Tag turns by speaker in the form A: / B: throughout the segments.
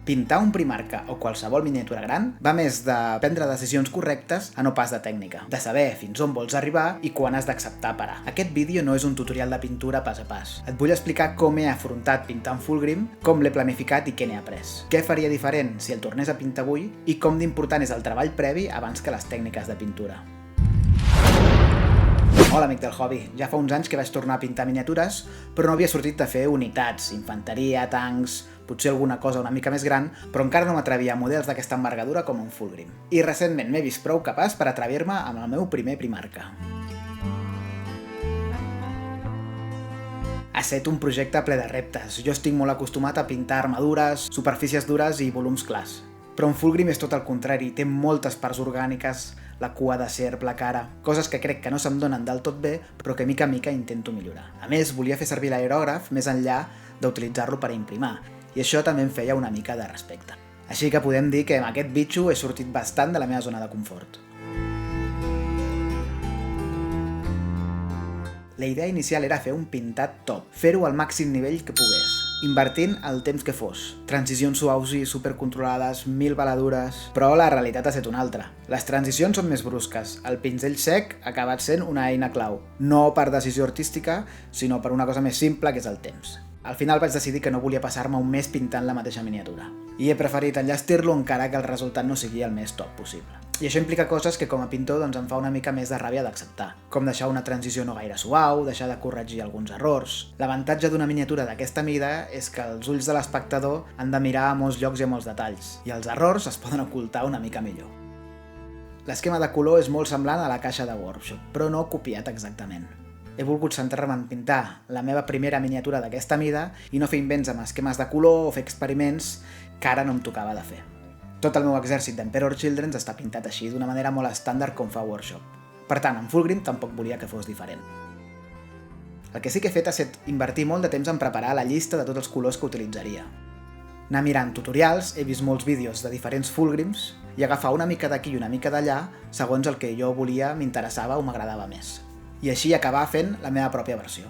A: Pintar un Primarca o qualsevol miniatura gran va més de prendre decisions correctes a no pas de tècnica, de saber fins on vols arribar i quan has d'acceptar parar. Aquest vídeo no és un tutorial de pintura pas a pas. Et vull explicar com he afrontat pintar en Fullgrim, com l'he planificat i què n'he après. Què faria diferent si el tornés a pintar avui i com d'important és el treball previ abans que les tècniques de pintura. Hola, amic del hobby. Ja fa uns anys que vaig tornar a pintar miniatures, però no havia sortit de fer unitats, infanteria, tancs, potser alguna cosa una mica més gran, però encara no m'atrevia a models d'aquesta envergadura com un Fullgrim. I recentment m'he vist prou capaç per atrevir-me amb el meu primer Primarca. Ha estat un projecte ple de reptes. Jo estic molt acostumat a pintar armadures, superfícies dures i volums clars. Però un Fullgrim és tot el contrari, té moltes parts orgàniques, la cua de serp, la cara, coses que crec que no se'm donen del tot bé, però que mica en mica intento millorar. A més, volia fer servir l'aerògraf més enllà d'utilitzar-lo per imprimar, i això també em feia una mica de respecte. Així que podem dir que amb aquest bitxo he sortit bastant de la meva zona de confort. La idea inicial era fer un pintat top, fer-ho al màxim nivell que pogués, invertint el temps que fos. Transicions suaus i supercontrolades, 1000 baladures... Però la realitat ha estat una altra. Les transicions són més brusques. El pinzell sec ha acabat sent una eina clau. No per decisió artística, sinó per una cosa més simple, que és el temps. Al final vaig decidir que no volia passar-me un mes pintant la mateixa miniatura. I he preferit enllestir-lo encara que el resultat no sigui el més top possible. I això implica coses que com a pintor em fa una mica més de ràbia d'acceptar, com deixar una transició no gaire suau, deixar de corregir alguns errors... L'avantatge d'una miniatura d'aquesta mida és que els ulls de l'espectador han de mirar a molts llocs i a molts detalls, i els errors es poden ocultar una mica millor. L'esquema de color és molt semblant a la caixa de Workshop, però no copiat exactament. He volgut centrar-me en pintar la meva primera miniatura d'aquesta mida i no fer invents amb esquemes de color o fer experiments que ara no em tocava de fer. Tot el meu exèrcit d'Emperor Children està pintat així, d'una manera molt estàndard com fa Workshop. Per tant, en Fullgrim tampoc volia que fos diferent. El que sí que he fet ha estat invertir molt de temps en preparar la llista de tots els colors que utilitzaria. Anar mirant tutorials, he vist molts vídeos de diferents Fullgrims i agafar una mica d'aquí i una mica d'allà segons el que jo volia, m'interessava o m'agradava més. I així acabar fent la meva pròpia versió.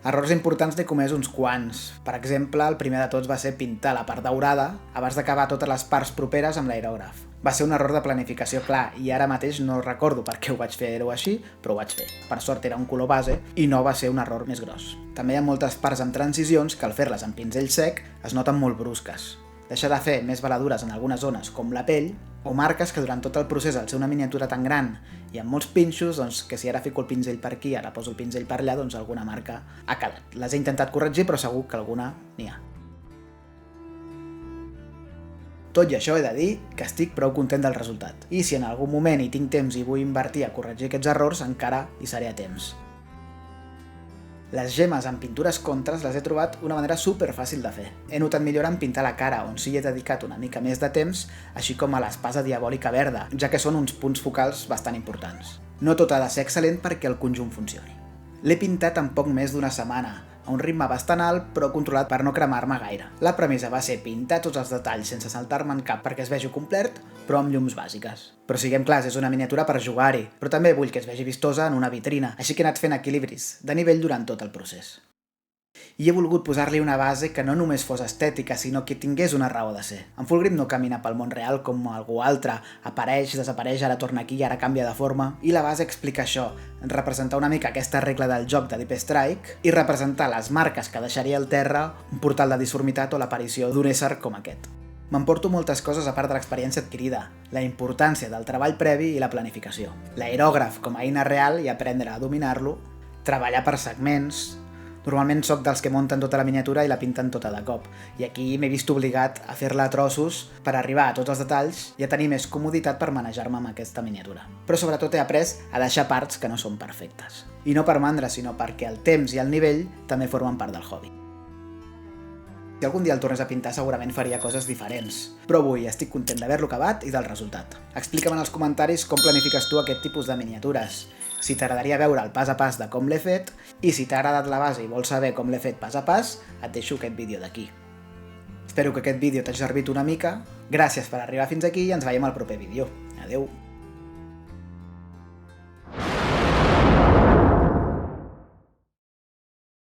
A: Errors importants n'he comès uns quants. Per exemple, el primer de tots va ser pintar la part daurada abans d'acabar totes les parts properes amb l'aerògraf. Va ser un error de planificació clar i ara mateix no recordo per què ho vaig fer-ho així, però ho vaig fer. Per sort era un color base i no va ser un error més gros. També hi ha moltes parts amb transicions que al fer-les amb pinzell sec es noten molt brusques. Deixar de fer més baladures en algunes zones, com la pell, o marques que durant tot el procés, al ser una miniatura tan gran i amb molts pinxos, doncs que si ara fico el pinzell per aquí, ara poso el pinzell per allà, doncs alguna marca ha quedat. Les he intentat corregir, però segur que alguna n'hi ha. Tot i això he de dir que estic prou content del resultat. I si en algun moment hi tinc temps i vull invertir a corregir aquests errors, encara hi seré a temps. Les gemmes en pintures contres les he trobat una manera super fàcil de fer. He notat millora en pintar la cara, on sí he dedicat una mica més de temps, així com a l'espasa diabòlica verda, ja que són uns punts focals bastant importants. No tot ha de ser excel·lent perquè el conjunt funcioni. L'he pintat en poc més d'una setmana, a un ritme bastant alt però controlat per no cremar-me gaire. La premissa va ser pintar tots els detalls sense saltar-me en cap perquè es vegi complet, però amb llums bàsiques. Però siguem clars, és una miniatura per jugar-hi, però també vull que es vegi vistosa en una vitrina, així que he anat fent equilibris de nivell durant tot el procés. I he volgut posar-li una base que no només fos estètica, sinó que tingués una raó de ser. En Fullgrim no camina pel món real com algú altre, apareix, desapareix, ara torna aquí i ara canvia de forma, i la base explica això, representar una mica aquesta regla del joc de Deep Strike i representar les marques que deixaria al terra, un portal de disformitat o l'aparició d'un ésser com aquest. M'emporto moltes coses a part de l'experiència adquirida, la importància del treball previ i la planificació, l'aerògraf com a eina real i aprendre a dominar-lo, treballar per segments... Normalment sóc dels que munten tota la miniatura i la pinten tota de cop, i aquí m'he vist obligat a fer-la a trossos per arribar a tots els detalls i a tenir més comoditat per manejar-me amb aquesta miniatura. Però sobretot he après a deixar parts que no són perfectes. I no per mandra, sinó perquè el temps i el nivell també formen part del hobby. Si algun dia el tornés a pintar segurament faria coses diferents, però avui estic content d'haver-lo acabat i del resultat. Explica'm en els comentaris com planifiques tu aquest tipus de miniatures, si t'agradaria veure el pas a pas de com l'he fet i si t'ha agradat la base i vols saber com l'he fet pas a pas, et deixo aquest vídeo d'aquí. Espero que aquest vídeo t'hagi servit una mica, gràcies per arribar fins aquí i ens veiem al proper vídeo. Adeu!